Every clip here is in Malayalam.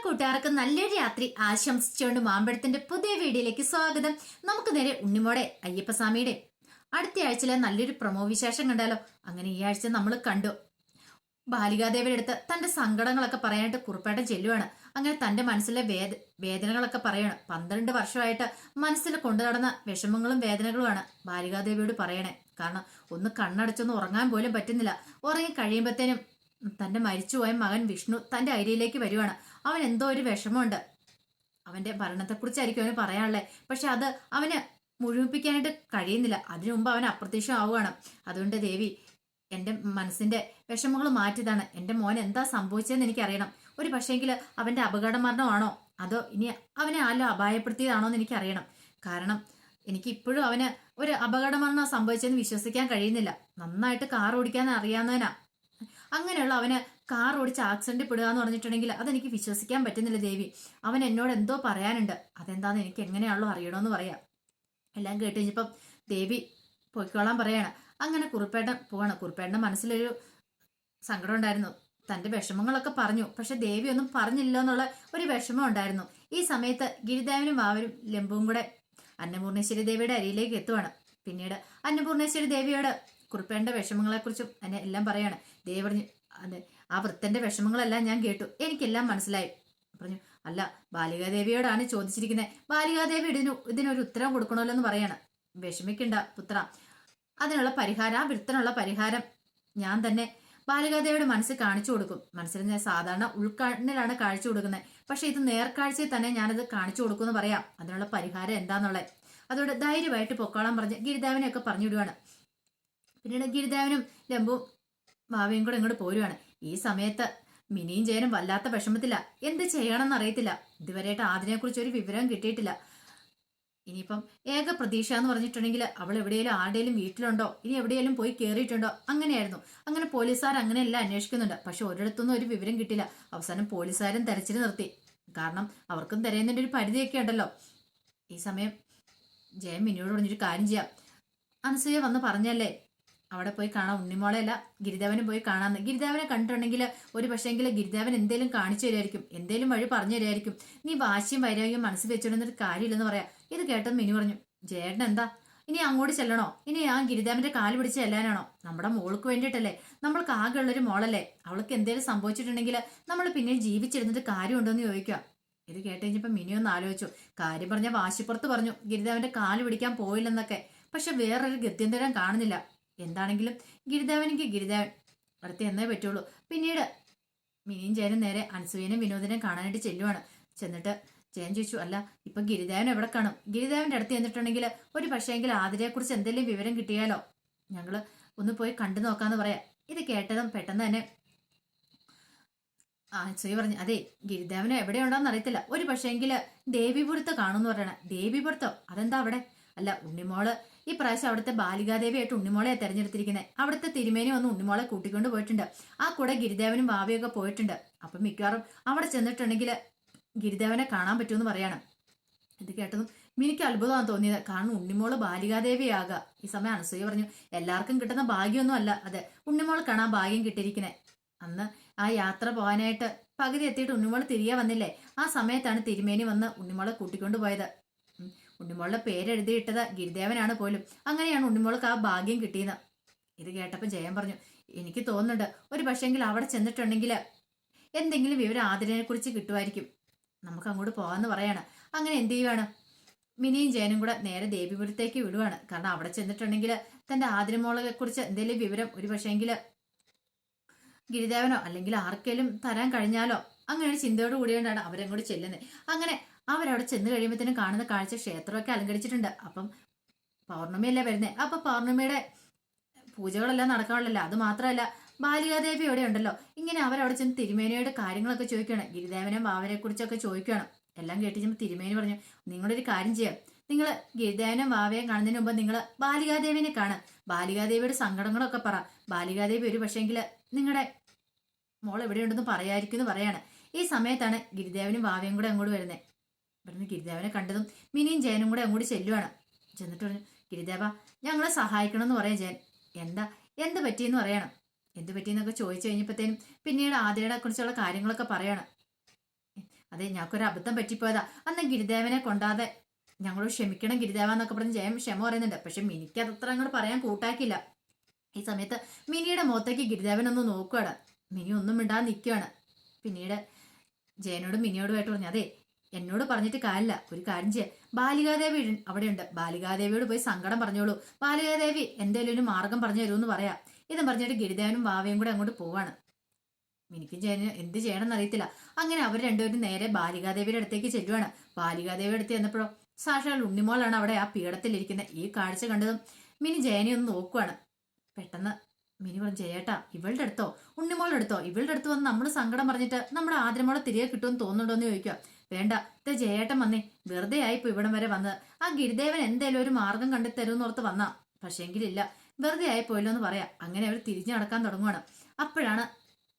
കൂട്ടുകാർക്ക് നല്ലൊരു രാത്രി ആശംസിച്ചുകൊണ്ട് മാമ്പഴത്തിന്റെ പുതിയ വീഡിയോയിലേക്ക് സ്വാഗതം. നമുക്ക് നേരെ ഉണ്ണിമോടെ അയ്യപ്പസ്വാമിയുടെ അടുത്ത ആഴ്ചയിലെ നല്ലൊരു പ്രൊമോ വിശേഷം കണ്ടാലോ. അങ്ങനെ ഈ ആഴ്ച നമ്മൾ കണ്ടു, ബാലികാദേവിയുടെ അടുത്ത് തന്റെ സങ്കടങ്ങളൊക്കെ പറയാനായിട്ട് കുറുപ്പേട്ടൻ ചെല്ലുവാണ്. അങ്ങനെ തന്റെ മനസ്സിലെ വേദനകളൊക്കെ പറയാണ്. 12 വർഷമായിട്ട് മനസ്സിൽ കൊണ്ടു നടന്ന വിഷമങ്ങളും വേദനകളുമാണ് ബാലികാദേവിയോട് പറയണേ. കാരണം ഒന്ന് കണ്ണടച്ചൊന്ന് ഉറങ്ങാൻ പോലും പറ്റുന്നില്ല. ഉറങ്ങി കഴിയുമ്പോഴത്തേനും തന്റെ മരിച്ചുപോയ മകൻ വിഷ്ണു തന്റെ അരിയിലേക്ക് വരുവാണ്. അവൻ എന്തോ ഒരു വിഷമമുണ്ട്. അവന്റെ ഭരണത്തെക്കുറിച്ചായിരിക്കും അവന് പറയാനുള്ളത്. പക്ഷെ അത് അവന് മുഴുമിപ്പിക്കാനായിട്ട് കഴിയുന്നില്ല. അതിനു മുമ്പ് അവൻ അപ്രത്യക്ഷമാവുകയാണ്. അതുകൊണ്ട് ദേവി, എന്റെ മനസ്സിന്റെ വിഷമങ്ങൾ മാറ്റിയതാണ്. എന്റെ മോൻ എന്താ സംഭവിച്ചതെന്ന് എനിക്കറിയണം. ഒരു പക്ഷേങ്കിൽ അവന്റെ അപകട മരണമാണോ അതോ ഇനി അവനെ ആരോ അപായപ്പെടുത്തിയതാണോ എന്ന് എനിക്കറിയണം. കാരണം എനിക്ക് ഇപ്പോഴും അവന് ഒരു അപകട മരണം സംഭവിച്ചെന്ന് വിശ്വസിക്കാൻ കഴിയുന്നില്ല. നന്നായിട്ട് കാർ ഓടിക്കാൻ അറിയാവുന്നവനാ. അങ്ങനെയുള്ള അവന് കാർ ഓടിച്ച് ആക്സിഡന്റ് പെടുക എന്ന് പറഞ്ഞിട്ടുണ്ടെങ്കിൽ അതെനിക്ക് വിശ്വസിക്കാൻ പറ്റുന്നില്ല ദേവി. അവൻ എന്നോട് എന്തോ പറയാനുണ്ട്. അതെന്താന്ന് എനിക്ക് എങ്ങനെയാണല്ലോ അറിയണമെന്ന് പറയാം. എല്ലാം കേട്ട് കഴിഞ്ഞപ്പം ദേവി പൊയ്ക്കോളാൻ പറയാണ്. അങ്ങനെ കുറുപ്പേട്ടൻ പോവാണ്. കുറുപ്പേട്ടന്റെ മനസ്സിലൊരു സങ്കടം ഉണ്ടായിരുന്നു. തന്റെ വിഷമങ്ങളൊക്കെ പറഞ്ഞു. പക്ഷെ ദേവി ഒന്നും പറഞ്ഞില്ലോ എന്നുള്ള ഒരു വിഷമം ഉണ്ടായിരുന്നു. ഈ സമയത്ത് ഗിരിദേവനും വാവരും ലംബുവും കൂടെ അന്നപൂർണേശ്വരി ദേവിയുടെ അരിയിലേക്ക് എത്തുവാണ്. പിന്നീട് അന്നപൂർണേശ്വരി ദേവിയോട് കുറുപ്പേന്റെ വിഷമങ്ങളെക്കുറിച്ചും എന്നെ എല്ലാം പറയാണ്. ദേവി പറഞ്ഞു, അതെ, ആ വൃത്തന്റെ വിഷമങ്ങളെല്ലാം ഞാൻ കേട്ടു, എനിക്കെല്ലാം മനസ്സിലായി. പറഞ്ഞു, അല്ല, ബാലികാദേവിയോടാണ് ചോദിച്ചിരിക്കുന്നത്. ബാലികാദേവി ഇതിനൊരു ഉത്തരം കൊടുക്കണമല്ലോ എന്ന് പറയാണ്. വിഷമിക്കണ്ട പുത്ര, അതിനുള്ള പരിഹാരം, ആ വൃത്തനുള്ള പരിഹാരം ഞാൻ തന്നെ ബാലികാദേവിയുടെ മനസ്സിൽ കാണിച്ചു കൊടുക്കും. മനസ്സിൽ ഞാൻ സാധാരണ ഉൾക്കണ്ണിലാണ് കാഴ്ച കൊടുക്കുന്നത്. പക്ഷെ ഇത് നേർക്കാഴ്ചയിൽ തന്നെ ഞാനത് കാണിച്ചു കൊടുക്കുമെന്ന് പറയാം. അതിനുള്ള പരിഹാരം എന്താന്നുള്ളത്. അതോടെ ധൈര്യമായിട്ട് പൊക്കോളാൻ പറഞ്ഞ് ഗിരിദേവനെയൊക്കെ പറഞ്ഞു വിടുവാണ്. പിന്നീട് ഗിരിദേവനും ലംബുവും ഭാവിയും കൂടെ ഇങ്ങോട്ട് പോരുവാണ്. ഈ സമയത്ത് മിനിയും ജയനും വല്ലാത്ത വിഷമത്തില്ല. എന്ത് ചെയ്യണമെന്ന് അറിയത്തില്ല. ഇതുവരെയായിട്ട് ആദിനെക്കുറിച്ച് ഒരു വിവരം കിട്ടിയിട്ടില്ല. ഇനിയിപ്പം ഏക പ്രതീക്ഷ എന്ന് പറഞ്ഞിട്ടുണ്ടെങ്കിൽ അവൾ എവിടെയെങ്കിലും ആരുടെയും വീട്ടിലുണ്ടോ, ഇനി എവിടെയെങ്കിലും പോയി കയറിയിട്ടുണ്ടോ, അങ്ങനെയായിരുന്നു. അങ്ങനെ പോലീസുകാർ അങ്ങനെയെല്ലാം അന്വേഷിക്കുന്നുണ്ട്. പക്ഷെ ഒരിടത്തൊന്നും ഒരു വിവരം കിട്ടില്ല. അവസാനം പോലീസുകാരും തെരച്ചിൽ നിർത്തി. കാരണം അവർക്കും തിരയുന്നതിന്റെ ഒരു പരിധിയൊക്കെ ഉണ്ടല്ലോ. ഈ സമയം ജയൻ മിനിയോട് പറഞ്ഞൊരു കാര്യം ചെയ്യാം, അനസൂയ വന്ന് പറഞ്ഞല്ലേ അവിടെ പോയി കാണാം, ഉണ്ണിമോളെയല്ല ഗിരിദേവനെ പോയി കാണാന്ന്. ഗിരിദേവനെ കണ്ടിട്ടുണ്ടെങ്കിൽ ഒരു പക്ഷേങ്കിൽ ഗിരിദേവൻ എന്തേലും കാണിച്ചു തരുമായിരിക്കും, എന്തേലും വഴി പറഞ്ഞു തരുമായിരിക്കും. നീ വാശിയും വൈരാഗ്യം മനസ്സിൽ വെച്ചോണ്ടൊരു കാര്യമില്ലെന്ന് പറയാം. ഇത് കേട്ടത് മിനി പറഞ്ഞു, ജയേട്ടൻ എന്താ ഇനി അങ്ങോട്ട് ചെല്ലണോ? ഇനി ആ ഗിരിദേവന്റെ കാല് പിടിച്ച് ചെല്ലാനാണോ? നമ്മുടെ മോൾക്ക് വേണ്ടിയിട്ടല്ലേ, നമ്മൾക്ക് ആകെ ഉള്ളൊരു മോളല്ലേ. അവൾക്ക് എന്തേലും സംഭവിച്ചിട്ടുണ്ടെങ്കിൽ നമ്മൾ പിന്നെ ജീവിച്ചിരുന്നിട്ട് കാര്യമുണ്ടോന്ന് ചോദിക്കുക. ഇത് കേട്ട് കഴിഞ്ഞപ്പോ മിനി ഒന്ന് ആലോചിച്ചു. കാര്യം പറഞ്ഞ വാശിപ്പുറത്ത് പറഞ്ഞു ഗിരിദേവന്റെ കാല് പിടിക്കാൻ പോയില്ലെന്നൊക്കെ. പക്ഷെ വേറൊരു ഗത്യന്തരം കാണുന്നില്ല. എന്താണെങ്കിലും ഗിരിദേവനെങ്കിൽ ഗിരിദേവൻ അടുത്ത് എന്നേ പറ്റുള്ളൂ. പിന്നീട് മിനിയും ജയനും നേരെ അനസൂയനും വിനോദിനെയും കാണാനായിട്ട് ചെല്ലുവാണ്. ചെന്നിട്ട് ജയൻ ചോദിച്ചു, അല്ല ഇപ്പൊ ഗിരിദേവൻ എവിടെ കാണും? ഗിരിദേവന്റെ അടുത്ത് ചെന്നിട്ടുണ്ടെങ്കിൽ ഒരു പക്ഷേങ്കിൽ ആതിരയെ കുറിച്ച് എന്തെങ്കിലും വിവരം കിട്ടിയാലോ, ഞങ്ങള് ഒന്ന് പോയി കണ്ടു നോക്കാന്ന് പറയാം. ഇത് കേട്ടതും പെട്ടെന്ന് തന്നെ അനസൂയ പറഞ്ഞു, അതെ, ഗിരിദേവന് എവിടെയുണ്ടോന്ന് അറിയത്തില്ല. ഒരു പക്ഷേങ്കിൽ ദേവിപുരത്ത് കാണുമെന്ന് പറയണ. ദേവിപുരത്തോ? അതെന്താ അവിടെ? അല്ല, ഉണ്ണിമോള് ഈ പ്രാവശ്യം അവിടുത്തെ ബാലികാദേവിയായിട്ട് ഉണ്ണിമോളെ തെരഞ്ഞെടുത്തിരിക്കുന്നത്. അവിടുത്തെ തിരുമേനി വന്ന് ഉണ്ണിമോളെ കൂട്ടിക്കൊണ്ട് പോയിട്ടുണ്ട്. ആ കൂടെ ഗിരിദേവനും ഭാവിയൊക്കെ പോയിട്ടുണ്ട്. അപ്പൊ മിക്കവാറും അവിടെ ചെന്നിട്ടുണ്ടെങ്കിൽ ഗിരിദേവനെ കാണാൻ പറ്റുമെന്ന് പറയാണ്. ഇത് കേട്ടതും മിനിക്ക് അത്ഭുതമാണ് തോന്നിയത്. കാരണം ഉണ്ണിമോള് ബാലികാദേവിയാകുക. ഈ സമയം അനസൂയ പറഞ്ഞു, എല്ലാവർക്കും കിട്ടുന്ന ഭാഗ്യമൊന്നും അല്ല അത്. ഉണ്ണിമോൾ കാണാൻ ഭാഗ്യം കിട്ടിയിരിക്കുന്നത്. അന്ന് ആ യാത്ര പോകാനായിട്ട് പകുതി എത്തിയിട്ട് ഉണ്ണിമോള് തിരികെ വന്നില്ലേ, ആ സമയത്താണ് തിരുമേനി വന്ന് ഉണ്ണിമോളെ കൂട്ടിക്കൊണ്ടു പോയത്. ഉണ്ണിമോളുടെ പേരെഴുതിയിട്ടത് ഗിരിദേവനാണ് പോലും. അങ്ങനെയാണ് ഉണ്ണിമോൾക്ക് ആ ഭാഗ്യം കിട്ടിയത്. ഇത് കേട്ടപ്പോൾ ജയൻ പറഞ്ഞു, എനിക്ക് തോന്നുന്നുണ്ട് ഒരു പക്ഷേങ്കിൽ അവിടെ ചെന്നിട്ടുണ്ടെങ്കിൽ എന്തെങ്കിലും വിവരം ആതിരനെ കുറിച്ച് കിട്ടുമായിരിക്കും, നമുക്ക് അങ്ങോട്ട് പോകാന്ന് പറയാണ്. അങ്ങനെ എന്ത് ചെയ്യുവാണ്, മിനിയും ജയനും കൂടെ നേരെ ദേവിപുരത്തേക്ക് വിടുവാണ്. കാരണം അവിടെ ചെന്നിട്ടുണ്ടെങ്കിൽ തന്റെ ആതിരമോളെ കുറിച്ച് എന്തെങ്കിലും വിവരം ഒരു പക്ഷേങ്കിൽ ഗിരിദേവനോ അല്ലെങ്കിൽ ആർക്കെങ്കിലും തരാൻ കഴിഞ്ഞാലോ, അങ്ങനെ ഒരു ചിന്തയോട് കൂടിയോണ്ടാണ് അവരങ്ങോട്ട് ചെല്ലുന്നത്. അങ്ങനെ അവരവിടെ ചെന്ന് കഴിയുമ്പോഴത്തേനും കാണുന്ന കാഴ്ച ക്ഷേത്രമൊക്കെ അലങ്കരിച്ചിട്ടുണ്ട്. അപ്പം പൗർണമിയല്ലേ വരുന്നത്. അപ്പൊ പൗർണമിയുടെ പൂജകളെല്ലാം നടക്കാനുള്ളല്ലോ. അത് മാത്രമല്ല ബാലികാദേവി ഇവിടെ ഉണ്ടല്ലോ. ഇങ്ങനെ അവരവിടെ ചെന്ന് തിരുമേനിയുടെ കാര്യങ്ങളൊക്കെ ചോദിക്കുകയാണ്. ഗിരിദേവനെ വാവരെ കുറിച്ചൊക്കെ ചോദിക്കുകയാണ്. എല്ലാം കേട്ടിച്ചപ്പോൾ തിരുമേനി പറഞ്ഞു, നിങ്ങളൊരു കാര്യം ചെയ്യാം, നിങ്ങൾ ഗിരിദേവനും വാവയും കാണുന്നതിന് മുമ്പ് നിങ്ങൾ ബാലികാദേവിനെ കാണുക. ബാലികാദേവിയുടെ സങ്കടങ്ങളൊക്കെ പറ. ബാലികാദേവി ഒരു പക്ഷേങ്കിൽ നിങ്ങളുടെ മോൾ എവിടെയുണ്ടെന്ന് പറയായിരിക്കും എന്ന് പറയാണ്. ഈ സമയത്താണ് ഗിരിദേവനും വാവയും കൂടെ അങ്ങോട്ട് വരുന്നത്. ഇവിടുന്ന് ഗിരിദേവനെ കണ്ടതും മിനിയും ജയനും കൂടെ അങ്ങോട്ട് ചെല്ലുവാണ്. ചെന്നിട്ട് പറഞ്ഞു, ഗിരിദേവ ഞങ്ങളെ സഹായിക്കണം എന്ന് പറയാം. ജയൻ എന്ത് പറ്റിയെന്ന് പറയണം. എന്ത് പറ്റിയെന്നൊക്കെ ചോദിച്ചു കഴിഞ്ഞപ്പോഴത്തേനും പിന്നീട് ആതിരയെ കുറിച്ചുള്ള കാര്യങ്ങളൊക്കെ പറയണം. അതെ ഞങ്ങൾക്കൊരു അബദ്ധം പറ്റിപ്പോയതാ, അന്ന് ഗിരിദേവനെ കൊണ്ടാതെ ഞങ്ങളോട് ക്ഷമിക്കണം ഗിരിദേവ എന്നൊക്കെ പറഞ്ഞ് ജയം ക്ഷമ പറയുന്നുണ്ട്. പക്ഷെ മിനിക്ക് അതത്ര അങ്ങോട്ട് പറയാൻ കൂട്ടാക്കില്ല. ഈ സമയത്ത് മിനിയുടെ മുഖത്തേക്ക് ഗിരിദേവൻ ഒന്ന് നോക്കുകയാണ്. മിനി ഒന്നും മിണ്ടാതെ നിൽക്കുകയാണ്. പിന്നീട് ജയനോടും മിനിയോടുമായിട്ട് പറഞ്ഞു, അതെ എന്നോട് പറഞ്ഞിട്ട് കാര്യമില്ല, ഒരു കാര്യം ചെയ്യാം, ബാലികാദേവി അവിടെയുണ്ട്, ബാലികാദേവിയോട് പോയി സങ്കടം പറഞ്ഞോളൂ, ബാലികാദേവി എന്തേലും ഒരു മാർഗം പറഞ്ഞു തരുമെന്ന് പറയാം. ഇതും പറഞ്ഞിട്ട് ഗിരിദേവനും വാവയും കൂടെ അങ്ങോട്ട് പോവാണ്. മിനിക്കും ജയനും എന്ത് ചെയ്യണമെന്ന് അറിയത്തില്ല. അങ്ങനെ അവർ രണ്ടുപേരും നേരെ ബാലികാദേവിയുടെ അടുത്തേക്ക് ചെല്ലുവാണ്. ബാലികാദേവിയുടെ അടുത്ത് ചെന്നപ്പോഴോ സാക്ഷാൽ ഉണ്ണിമോളാണ് അവിടെ ആ പീഠത്തിലിരിക്കുന്നത്. ഈ കാഴ്ച കണ്ടതും മിനി ജയനെ ഒന്ന് നോക്കുവാണ്. പെട്ടെന്ന് മിനി പറഞ്ഞു, ജയേട്ടാ ഇവളുടെ അടുത്തോ ഉണ്ണിമോളുടെ അടുത്തോ ഇവളുടെ അടുത്ത് വന്ന് നമ്മൾ സങ്കടം പറഞ്ഞിട്ട് നമ്മുടെ ആദ്യമോളെ തിരികെ കിട്ടുമെന്ന് തോന്നുന്നുണ്ടോ എന്ന് ചോദിക്കുക. വേണ്ട, ഇത് ജയേട്ടൻ വന്നേ, വെറുതെ ആയിപ്പോ ഇവിടം വരെ വന്നത്. ആ ഗിരിദേവൻ എന്തേലും ഒരു മാർഗം കണ്ടു തരുമെന്ന് ഓർത്ത് വന്നാ, പക്ഷേങ്കിലില്ല, വെറുതെ ആയിപ്പോയല്ലോ എന്ന് പറയാം. അങ്ങനെ അവർ തിരിഞ്ഞു നടക്കാൻ തുടങ്ങുവാണ്. അപ്പോഴാണ്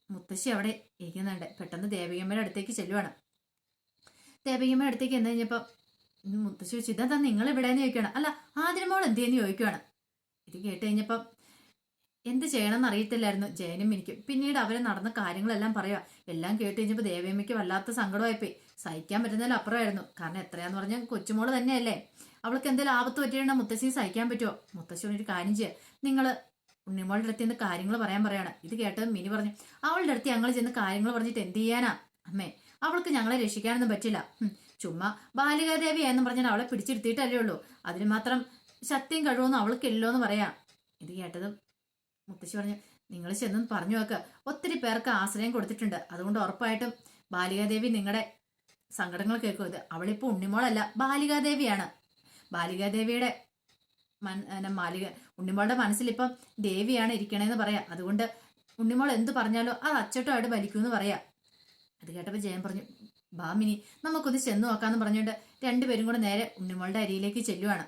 മുത്തശ്ശി അവിടെ ഇരിക്കുന്നുണ്ട്. പെട്ടെന്ന് ദേവികമ്മയുടെ അടുത്തേക്ക് ചെല്ലുവാണ്. ദേവികമ്മയുടെ അടുത്തേക്ക് എന്ന് കഴിഞ്ഞപ്പോ മുത്തശ്ശി ചോദിച്ചു, ഇതെന്താ നിങ്ങൾ ഇവിടെയെന്ന് ചോദിക്കുകയാണ്. അല്ല ആതിരമോൾ എന്തെന്ന് ചോദിക്കുവാണ്. ഇത് കേട്ട് കഴിഞ്ഞപ്പം എന്ത് ചെയ്യണമെന്ന് അറിയത്തില്ലായിരുന്നു ജയനും എനിക്കും. പിന്നീട് അവരെ നടന്ന കാര്യങ്ങളെല്ലാം പറയുക. എല്ലാം കേട്ട് കഴിഞ്ഞപ്പോൾ ദേവിയമ്മയ്ക്ക് വല്ലാത്ത സങ്കടമായിപ്പോയി. സഹിക്കാൻ പറ്റുന്നതിൽ അപ്പുറമായിരുന്നു. കാരണം എത്രയാന്ന് പറഞ്ഞാൽ കൊച്ചുമോള് തന്നെയല്ലേ, അവൾക്ക് എന്തെങ്കിലും ആപത്ത് പറ്റിയിട്ടുണ്ടെങ്കിൽ മുത്തശ്ശിക്ക് സഹിക്കാൻ പറ്റുമോ? മുത്തശ്ശി ഒരു കാര്യം ചെയ്യുക, നിങ്ങൾ ഉണ്ണിമോളുടെ അടുത്ത് നിന്ന് കാര്യങ്ങൾ പറയാൻ പറയാണ്. ഇത് കേട്ടത് മിനി പറഞ്ഞു, അവളുടെ അടുത്ത് ഞങ്ങൾ ചെന്ന് കാര്യങ്ങൾ പറഞ്ഞിട്ട് എന്ത് ചെയ്യാനാ അമ്മേ, അവൾക്ക് ഞങ്ങളെ രക്ഷിക്കാനൊന്നും പറ്റില്ല. ചുമ്മാ ബാലികാദേവി എന്ന് പറഞ്ഞാൽ അവളെ പിടിച്ചിരുത്തിയിട്ടല്ലേ ഉള്ളൂ, അതിന് മാത്രം ശക്തിയും കഴിവൊന്നും അവൾക്കില്ലോ എന്ന് പറയാം. ഇത് കേട്ടതും മുത്തശ്ശി പറഞ്ഞു, നിങ്ങൾ ചെന്ന് പറഞ്ഞു വെക്കുക, ഒത്തിരി പേർക്ക് ആശ്രയം കൊടുത്തിട്ടുണ്ട്, അതുകൊണ്ട് ഉറപ്പായിട്ടും ബാലികാദേവി നിങ്ങളുടെ സങ്കടങ്ങൾ കേൾക്കരുത്. അവളിപ്പോൾ ഉണ്ണിമോളല്ല, ബാലികാദേവിയാണ്. ബാലികാദേവിയുടെ ഉണ്ണിമോളുടെ മനസ്സിലിപ്പം ദേവിയാണ് ഇരിക്കണേന്ന് പറയാം. അതുകൊണ്ട് ഉണ്ണിമോൾ എന്ത് പറഞ്ഞാലോ അത് അച്ചട്ടമായിട്ട് വലിക്കുമെന്ന് പറയാം. അത് കേട്ടപ്പോൾ ജയൻ പറഞ്ഞു, ബാമിനി നമുക്കൊന്ന് ചെന്ന് നോക്കാന്ന് പറഞ്ഞുകൊണ്ട് രണ്ടുപേരും കൂടെ നേരെ ഉണ്ണിമോളുടെ അരിയിലേക്ക് ചെല്ലുവാണ്.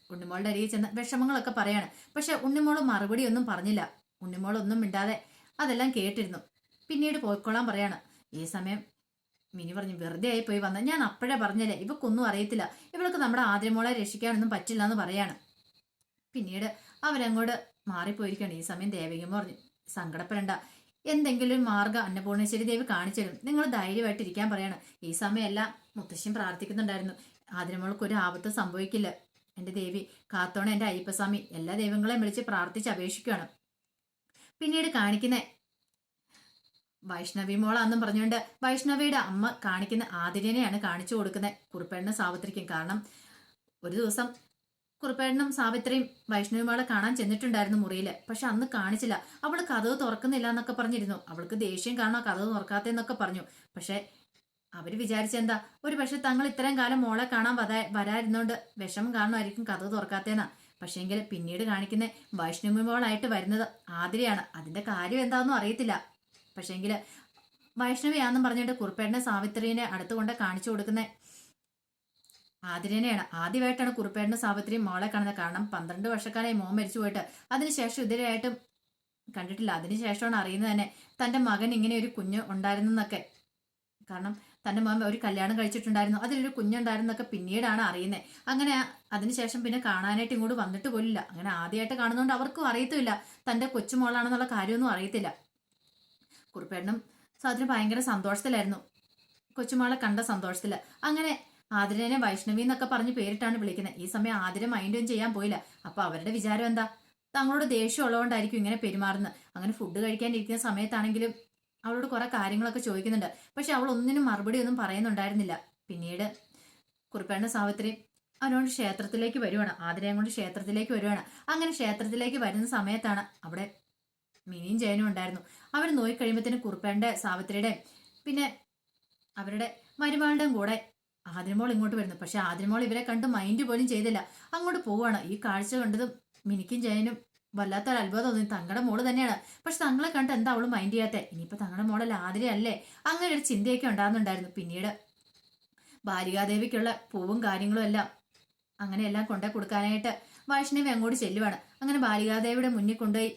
ഉണ്ണിമോളുടെ അരിയിൽ ചെന്ന് വിഷമങ്ങളൊക്കെ പറയാണ്. പക്ഷെ ഉണ്ണിമോള് മറുപടി ഒന്നും പറഞ്ഞില്ല. ഉണ്ണിമോൾ ഒന്നും മിണ്ടാതെ അതെല്ലാം കേട്ടിരുന്നു. പിന്നീട് പോയിക്കൊള്ളാൻ പറയാണ്. ഈ സമയം മിനി പറഞ്ഞു, വെറുതെ ആയി പോയി വന്ന, ഞാൻ അപ്പോഴേ പറഞ്ഞല്ലേ ഇവക്കൊന്നും അറിയത്തില്ല, ഇവൾക്ക് നമ്മുടെ ആദ്യമോളെ രക്ഷിക്കാനൊന്നും പറ്റില്ല എന്ന് പറയാണ്. പിന്നീട് അവരങ്ങോട്ട് മാറിപ്പോയിരിക്കുകയാണ്. ഈ സമയം ദേവികമ്മ പറഞ്ഞു, സങ്കടപ്പെടണ്ട, എന്തെങ്കിലും മാർഗ്ഗം അന്നപൂർണേശ്വരി ദേവി കാണിച്ചു തരും, നിങ്ങൾ ധൈര്യമായിട്ട് ഇരിക്കാൻ പറയാണ്. ഈ സമയമെല്ലാം മുത്തശ്ശിയും പ്രാർത്ഥിക്കുന്നുണ്ടായിരുന്നു, ആതിരമോൾക്ക് ഒരു ആപത്ത് സംഭവിക്കില്ല, എൻ്റെ ദേവി കാത്തോണ, എൻ്റെ അയ്യപ്പസ്വാമി, എല്ലാ ദൈവങ്ങളെയും വിളിച്ച് പ്രാർത്ഥിച്ച് അപേക്ഷിക്കുകയാണ്. പിന്നീട് കാണിക്കുന്ന വൈഷ്ണവി മോളാന്നും പറഞ്ഞുകൊണ്ട് വൈഷ്ണവിയുടെ അമ്മ കാണിക്കുന്ന ആതിരനെയാണ് കാണിച്ചു കൊടുക്കുന്നത് കുറുപ്പേണ്ണും സാവിത്രിക്കും. കാരണം ഒരു ദിവസം കുറുപ്പേണ്ണും സാവിത്രിയും വൈഷ്ണവി മോളെ കാണാൻ ചെന്നിട്ടുണ്ടായിരുന്നു മുറിയിൽ. പക്ഷെ അന്ന് കാണിച്ചില്ല, അവള് കതവ് തുറക്കുന്നില്ല എന്നൊക്കെ പറഞ്ഞിരുന്നു. അവൾക്ക് ദേഷ്യം കാണാൻ കതവ് തുറക്കാത്തെന്നൊക്കെ പറഞ്ഞു. പക്ഷെ അവര് വിചാരിച്ചെന്താ, ഒരു പക്ഷെ തങ്ങൾ ഇത്രയും കാലം മോളെ കാണാൻ വരായിരുന്നോണ്ട് വിഷമം കാണുമായിരിക്കും കതവ് തുറക്കാത്തേന്നാ. പക്ഷേങ്കിൽ പിന്നീട് കാണിക്കുന്ന വൈഷ്ണവി മോളായിട്ട് വരുന്നത് ആതിരയാണ്. അതിന്റെ കാര്യം എന്താണെന്നും അറിയത്തില്ല. പക്ഷേങ്കിൽ വൈഷ്ണവിയാണെന്നും പറഞ്ഞിട്ട് കുറുപ്പേട്ടനെ സാവിത്രിനെ അടുത്തുകൊണ്ട് കാണിച്ചു കൊടുക്കുന്ന ആതിരനെയാണ്. ആദ്യമായിട്ടാണ് കുറുപ്പേട്ടനും സാവിത്രിയും മോളെ കാണുന്നത്. കാരണം 12 വർഷക്കാലമായി മോൻ മരിച്ചു പോയിട്ട് അതിനുശേഷം ഇതുവരെയായിട്ടും കണ്ടിട്ടില്ല. അതിനുശേഷമാണ് അറിയുന്നത് തന്നെ തന്റെ മകൻ ഇങ്ങനെ ഒരു കുഞ്ഞ് ഉണ്ടായിരുന്നൊക്കെ. കാരണം തന്റെ മോൻ ഒരു കല്യാണം കഴിച്ചിട്ടുണ്ടായിരുന്നു, അതിലൊരു കുഞ്ഞുണ്ടായിരുന്നൊക്കെ പിന്നീടാണ് അറിയുന്നത്. അങ്ങനെ അതിനുശേഷം പിന്നെ കാണാനായിട്ട് ഇങ്ങോട്ട് വന്നിട്ട് പോലില്ല. അങ്ങനെ ആദ്യമായിട്ട് കാണുന്നതുകൊണ്ട് അവർക്കും അറിയത്തില്ല തന്റെ കൊച്ചുമോളാണെന്നുള്ള കാര്യമൊന്നും അറിയത്തില്ല. കുറുപ്പേട്ടനും സാധനം ഭയങ്കര സന്തോഷത്തിലായിരുന്നു, കൊച്ചുമോളെ കണ്ട സന്തോഷത്തില്. അങ്ങനെ ആതിരനെ വൈഷ്ണവി എന്നൊക്കെ പറഞ്ഞ് പേരിട്ടാണ് വിളിക്കുന്നത്. ഈ സമയം ആതിര മൈൻഡൊന്നും ചെയ്യാൻ പോയില്ല. അപ്പൊ അവരുടെ വിചാരം എന്താ, തങ്ങളോട് ദേഷ്യം ഉള്ളതുകൊണ്ടായിരിക്കും ഇങ്ങനെ പെരുമാറുന്നത്. അങ്ങനെ ഫുഡ് കഴിക്കാനിരിക്കുന്ന സമയത്താണെങ്കിലും അവളോട് കുറെ കാര്യങ്ങളൊക്കെ ചോദിക്കുന്നുണ്ട്. പക്ഷെ അവൾ ഒന്നിനും മറുപടി ഒന്നും പറയുന്നുണ്ടായിരുന്നില്ല. പിന്നീട് കുറുപ്പേണ്ണ സാവിത്രി അവനോട് ക്ഷേത്രത്തിലേക്ക് വരുവാണ്, ആതിരയും കൊണ്ട് ക്ഷേത്രത്തിലേക്ക് വരുവാണ്. അങ്ങനെ ക്ഷേത്രത്തിലേക്ക് വരുന്ന സമയത്താണ് അവിടെ മിനിയും ജയനും ഉണ്ടായിരുന്നു. അവർ നോക്കിക്കഴിയുമ്പോഴത്തേനും കുറുപ്പേന്റെ സാവിത്രിയുടെ പിന്നെ അവരുടെ മരുമകളുടെയും കൂടെ ആതിരമോൾ ഇങ്ങോട്ട് വരുന്നു. പക്ഷെ ആതിരമോൾ ഇവരെ കണ്ട് മൈൻഡ് പോലും ചെയ്തില്ല, അങ്ങോട്ട് പോവാണ്. ഈ കാഴ്ച കണ്ടതും മിനിക്കും ജയനും വല്ലാത്തൊരു അത്ഭുതം തോന്നി. തങ്ങളുടെ മോള് തന്നെയാണ്, പക്ഷെ തങ്ങളെ കണ്ട് എന്താ അവള് മൈൻഡ് ചെയ്യാത്തെ, ഇനിയിപ്പോ തങ്ങളുടെ മോളല്ല ആതിരയല്ലേ, അങ്ങനെ ഒരു ചിന്തയൊക്കെ ഉണ്ടാകുന്നുണ്ടായിരുന്നു. പിന്നീട് ബാലികാദേവിക്കുള്ള പൂവും കാര്യങ്ങളും എല്ലാം അങ്ങനെയെല്ലാം കൊണ്ടേ കൊടുക്കാനായിട്ട് വൈഷ്ണവി അങ്ങോട്ട് ചെല്ലുവാണ്. അങ്ങനെ ബാലികാദേവിയുടെ മുന്നിൽ കൊണ്ടുപോയി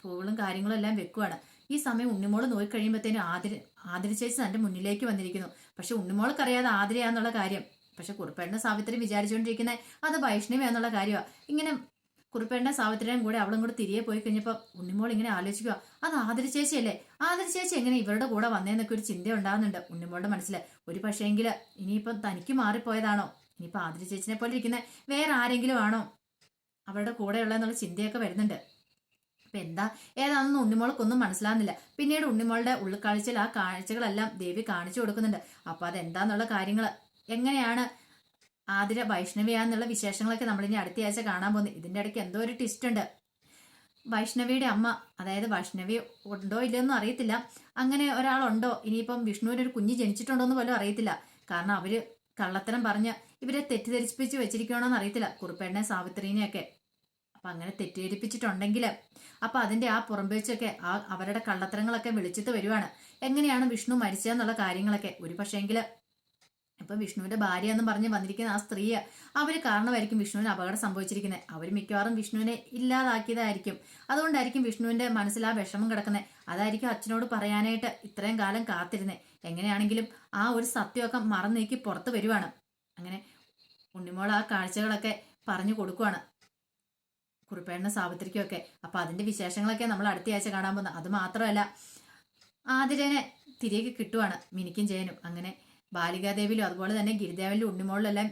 പൂവുകളും കാര്യങ്ങളും എല്ലാം വെക്കുവാണ്. ഈ സമയം ഉണ്ണിമോള് നോക്കിക്കഴിയുമ്പോഴത്തേനും ആതിര ചേച്ചി തന്റെ മുന്നിലേക്ക് വന്നിരിക്കുന്നു. പക്ഷെ ഉണ്ണിമോൾക്കറിയാതെ ആതിരയാന്നുള്ള കാര്യം. പക്ഷെ കുറുപ്പേട്ടന് സാവിത്രി വിചാരിച്ചുകൊണ്ടിരിക്കുന്നത് അത് വൈഷ്ണവിയാന്നുള്ള കാര്യമാണ്. ഇങ്ങനെ കുറിപ്പേണ്ട സാവിത്രിയും കൂടെ അവളും കൂടെ തിരികെ പോയി കഴിഞ്ഞപ്പോൾ ഉണ്ണിമോൾ ഇങ്ങനെ ആലോചിക്കുക, അത് ആതിര ചേച്ചിയല്ലേ, ആതിര ചേച്ചി എങ്ങനെ ഇവരുടെ കൂടെ വന്നേന്നൊക്കെ ഒരു ചിന്ത ഉണ്ടാകുന്നുണ്ട് ഉണ്ണിമോളുടെ മനസ്സിൽ. ഒരു പക്ഷേങ്കിൽ ഇനിയിപ്പം തനിക്ക് മാറിപ്പോയതാണോ, ഇനിയിപ്പോൾ ആതിര ചേച്ചിനെ പോലെ ഇരിക്കുന്ന വേറെ ആരെങ്കിലും ആണോ അവരുടെ കൂടെയുള്ള എന്നുള്ള ചിന്തയൊക്കെ വരുന്നുണ്ട്. അപ്പൊ എന്താ ഏതാണെന്ന് ഉണ്ണിമോൾക്കൊന്നും മനസ്സിലാകുന്നില്ല. പിന്നീട് ഉണ്ണിമോളുടെ ഉൾക്കാഴ്ചയിൽ ആ കാഴ്ചകളെല്ലാം ദേവി കാണിച്ചു കൊടുക്കുന്നുണ്ട്. അപ്പൊ അതെന്താന്നുള്ള കാര്യങ്ങൾ, എങ്ങനെയാണ് ആതിര വൈഷ്ണവിയാന്നുള്ള വിശേഷങ്ങളൊക്കെ നമ്മളിനി അടുത്ത ആഴ്ച കാണാൻ പോകുന്നത്. ഇതിന്റെ ഇടയ്ക്ക് എന്തോ ഒരു ട്വിസ്റ്റ് ഉണ്ട്. വൈഷ്ണവിയുടെ അമ്മ, അതായത് വൈഷ്ണവി ഉണ്ടോ ഇല്ലയൊന്നും അറിയത്തില്ല, അങ്ങനെ ഒരാളുണ്ടോ, ഇനിയിപ്പം വിഷ്ണുവിന് ഒരു കുഞ്ഞ് ജനിച്ചിട്ടുണ്ടോ എന്ന് പോലും അറിയത്തില്ല. കാരണം അവര് കള്ളത്തരം പറഞ്ഞ് ഇവരെ തെറ്റിദ്ധരിപ്പിച്ച് വെച്ചിരിക്കണോന്ന് അറിയത്തില്ല, കുറുപ്പേണ്ണെ സാവിത്രീനെയൊക്കെ. അപ്പൊ അങ്ങനെ തെറ്റിദ്ധരിപ്പിച്ചിട്ടുണ്ടെങ്കിൽ അപ്പൊ അതിന്റെ ആ പുറംപേച്ചൊക്കെ അവരുടെ കള്ളത്തരങ്ങളൊക്കെ വെളിച്ചത്ത് വരുവാണ്. എങ്ങനെയാണ് വിഷ്ണു മരിച്ചതെന്നുള്ള കാര്യങ്ങളൊക്കെ. ഒരു പക്ഷേങ്കില് ഇപ്പൊ വിഷ്ണുവിന്റെ ഭാര്യ എന്നും പറഞ്ഞ് വന്നിരിക്കുന്ന ആ സ്ത്രീ, അവര് കാരണമായിരിക്കും വിഷ്ണുവിന് അപകടം സംഭവിച്ചിരിക്കുന്നത്. അവർ മിക്കവാറും വിഷ്ണുവിനെ ഇല്ലാതാക്കിയതായിരിക്കും. അതുകൊണ്ടായിരിക്കും വിഷ്ണുവിന്റെ മനസ്സിൽ ആ വിഷമം കിടക്കുന്നത്. അതായിരിക്കും അച്ഛനോട് പറയാനായിട്ട് ഇത്രയും കാലം കാത്തിരുന്നത്. എങ്ങനെയാണെങ്കിലും ആ ഒരു സത്യമൊക്കെ മറന്നു നീക്കി പുറത്ത് വരുവാണ്. അങ്ങനെ ഉണ്ണിമോൾ ആ കാഴ്ചകളൊക്കെ പറഞ്ഞു കൊടുക്കുവാണ് കുറിപ്പേണ്ണ സാവിത്രിക്കും ഒക്കെ. അപ്പൊ അതിന്റെ വിശേഷങ്ങളൊക്കെ നമ്മൾ അടുത്ത ആഴ്ച കാണാൻ പോകുന്നത്. അത് മാത്രമല്ല, ആതിരനെ തിരികെ കിട്ടുവാണ് മിനിക്കും ജയനും. അങ്ങനെ ബാലികാദേവിയിലും അതുപോലെ തന്നെ ഗിരിദേവനിലും ഉണ്ണിമോളിലെല്ലാം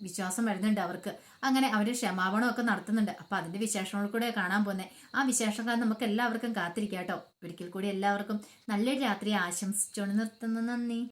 വിശ്വാസം വരുന്നുണ്ട് അവർക്ക്. അങ്ങനെ അവർ ക്ഷമാപണം ഒക്കെ നടത്തുന്നുണ്ട്. അപ്പൊ അതിന്റെ വിശേഷങ്ങൾ കൂടെ കാണാൻ പോകുന്നത്. ആ വിശേഷങ്ങൾ നമുക്ക് എല്ലാവർക്കും കാത്തിരിക്കാം കേട്ടോ. ഒരിക്കൽ കൂടി എല്ലാവർക്കും നല്ലൊരു രാത്രി ആശംസിച്ചുകൊണ്ട് നിർത്തുന്നു. നന്ദി.